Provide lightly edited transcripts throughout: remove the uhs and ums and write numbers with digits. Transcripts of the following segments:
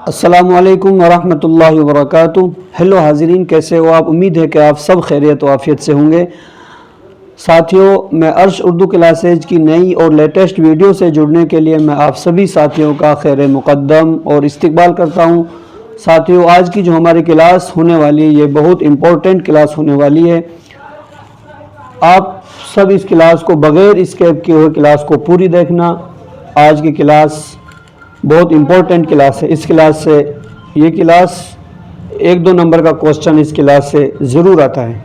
السلام علیکم ورحمۃ اللہ وبرکاتہ۔ ہیلو حاضرین، کیسے ہو آپ؟ امید ہے کہ آپ سب خیریت و عافیت سے ہوں گے۔ ساتھیوں، میں عرش اردو کلاسز کی نئی اور لیٹسٹ ویڈیو سے جڑنے کے لیے میں آپ سبھی ساتھیوں کا خیر مقدم اور استقبال کرتا ہوں۔ ساتھیوں، آج کی جو ہماری کلاس ہونے والی ہے یہ بہت امپورٹنٹ کلاس ہونے والی ہے۔ آپ سب اس کلاس کو بغیر اسکیپ کیے ہوئے کلاس کو پوری دیکھنا۔ آج کی کلاس بہت امپورٹنٹ کلاس ہے۔ اس کلاس سے یہ کلاس 1-2 نمبر کا کوسچن اس کلاس سے ضرور آتا ہے۔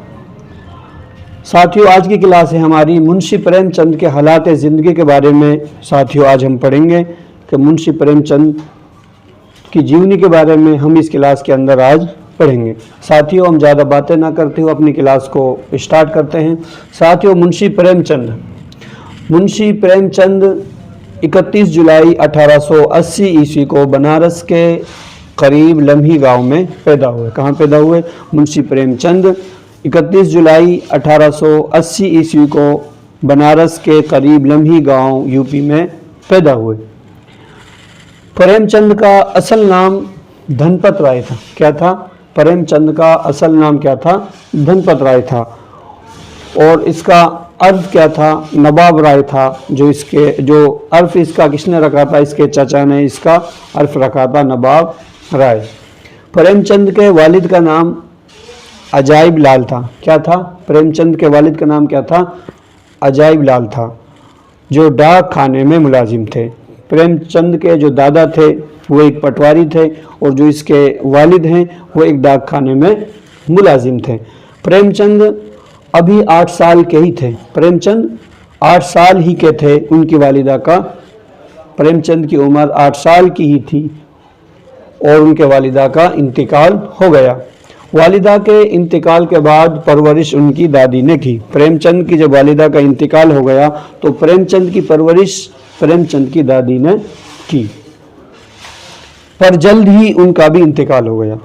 ساتھیوں، آج کی کلاس ہے ہماری منشی پریم چند کے حالات زندگی کے بارے میں۔ ساتھیوں، آج ہم پڑھیں گے کہ منشی پریم چند کی جیونی کے بارے میں ہم اس کلاس کے اندر آج پڑھیں گے۔ ساتھیوں، ہم زیادہ باتیں نہ کرتے ہوئے اپنی کلاس کو اسٹارٹ کرتے ہیں۔ ساتھیوں، منشی پریم چند 31 جولائی 1880 عیسوی کو بنارس کے قریب لمحی گاؤں میں پیدا ہوئے۔ کہاں پیدا ہوئے؟ منشی پریم چند 31 جولائی 1880 عیسوی کو بنارس کے قریب لمحی گاؤں یوپی میں پیدا ہوئے۔ پریم چند کا اصل نام دھنپت رائے تھا۔ کیا تھا؟ پریم چند کا اصل نام کیا تھا؟ دھنپت رائے تھا، اور اس کا عرف کیا تھا؟ نواب رائے تھا۔ جو عرف اس کا کس نے رکھا تھا؟ اس کے چچا نے اس کا عرف رکھا تھا، نواب رائے۔ پریم چند کے والد کا نام عجائب لال تھا۔ کیا تھا؟ پریم چند کے والد کا نام کیا تھا؟ عجائب لال تھا، جو ڈاک خانے میں ملازم تھے۔ پریم چند کے جو دادا تھے وہ ایک پٹواری تھے، اور جو اس کے والد ہیں وہ ایک ڈاک خانے میں ملازم تھے۔ پریم چند ابھی 8 سال کے ہی تھے۔ پریم چند 8 سال ہی کے تھے۔ ان کی والدہ کا، پریم چند کی عمر 8 سال کی ہی تھی، اور ان کے والدہ کا انتقال ہو گیا۔ والدہ کے انتقال کے بعد پرورش ان کی دادی نے کی۔ پریم چند کی جب والدہ کا انتقال ہو گیا تو پریم چند کی پرورش پریم چند کی دادی نے کی، پر جلد ہی ان کا بھی انتقال ہو گیا۔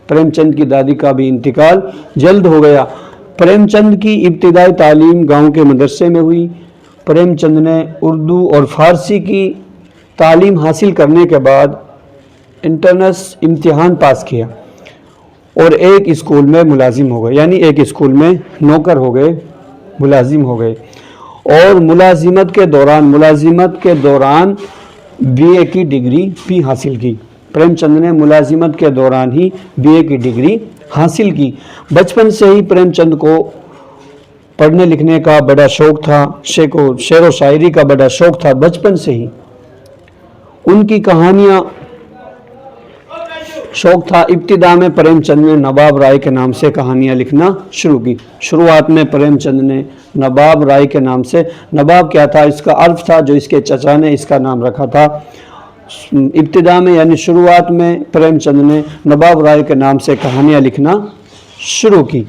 پریم چند کی دادی کا بھی انتقال جلد ہو گیا۔ پریم چند کی ابتدائی تعلیم گاؤں کے مدرسے میں ہوئی۔ پریم چند نے اردو اور فارسی کی تعلیم حاصل کرنے کے بعد انٹرنس امتحان پاس کیا، اور ایک اسکول میں ملازم ہو گئے، یعنی ایک اسکول میں نوکر ہو گئے، ملازم ہو گئے، اور ملازمت کے دوران BA کی ڈگری بھی حاصل کی۔ پریم چند نے ملازمت کے دوران ہی BA کی ڈگری حاصل کی۔ بچپن سے ہی پریم چند کو پڑھنے لکھنے کا بڑا شوق تھا، شعر و شاعری کا بڑا شوق تھا۔ بچپن سے ہی ان کی کہانیاں شوق تھا۔ ابتدا میں پریم چند نے نواب رائے کے نام سے کہانیاں لکھنا شروع کی۔ شروعات میں پریم چند نے نواب رائے کے نام سے، نواب کیا تھا؟ اس کا عرف تھا، جو اس کے چچا نے اس کا نام رکھا تھا۔ ابتدا میں یعنی شروعات میں پریم چند نے نواب رائے کے نام سے کہانیاں لکھنا شروع کی۔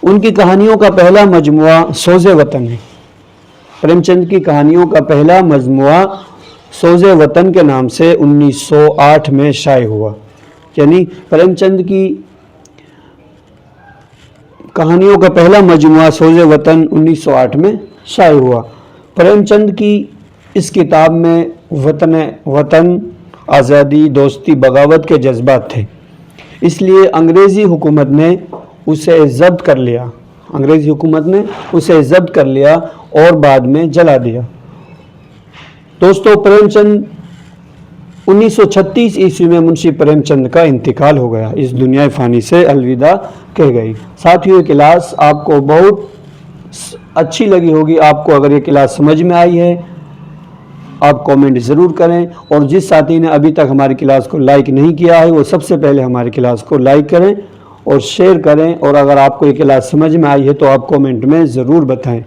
ان کی کہانیوں کا پہلا مجموعہ سوز وطن ہے۔ پریم چند کی کہانیوں کا پہلا مجموعہ سوز وطن کے نام سے 1908 میں شائع ہوا، یعنی پریم چند کی کہانیوں کا پہلا مجموعہ سوز وطن 1908 میں شائع ہوا۔ پریم چند کی اس کتاب میں وطن، آزادی، دوستی، بغاوت کے جذبات تھے، اس لیے انگریزی حکومت نے اسے ضبط کر لیا اور بعد میں جلا دیا۔ دوستو، پریم چند 1936 عیسوی میں منشی پریم چند کا انتقال ہو گیا، اس دنیا فانی سے الوداع کہہ گئی۔ ساتھیوں، یہ کلاس آپ کو بہت اچھی لگی ہوگی۔ آپ کو اگر یہ کلاس سمجھ میں آئی ہے، آپ کومنٹ ضرور کریں، اور جس ساتھی نے ابھی تک ہماری کلاس کو لائک نہیں کیا ہے وہ سب سے پہلے ہماری کلاس کو لائک کریں اور شیئر کریں، اور اگر آپ کو یہ کلاس سمجھ میں آئی ہے تو آپ کومنٹ میں ضرور بتائیں۔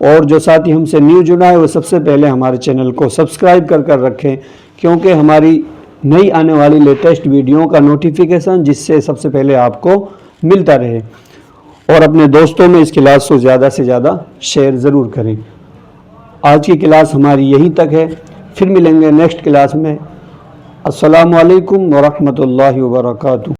اور جو ساتھی ہم سے نیو جڑا ہے وہ سب سے پہلے ہمارے چینل کو سبسکرائب کر رکھیں، کیونکہ ہماری نئی آنے والی لیٹسٹ ویڈیو کا نوٹیفیکیشن جس سے سب سے پہلے آپ کو ملتا رہے، اور اپنے دوستوں میں اس کلاس کو زیادہ سے زیادہ شیئر ضرور کریں۔ آج کی کلاس ہماری یہیں تک ہے، پھر ملیں گے نیکسٹ کلاس میں۔ السلام علیکم ورحمۃ اللہ وبرکاتہ۔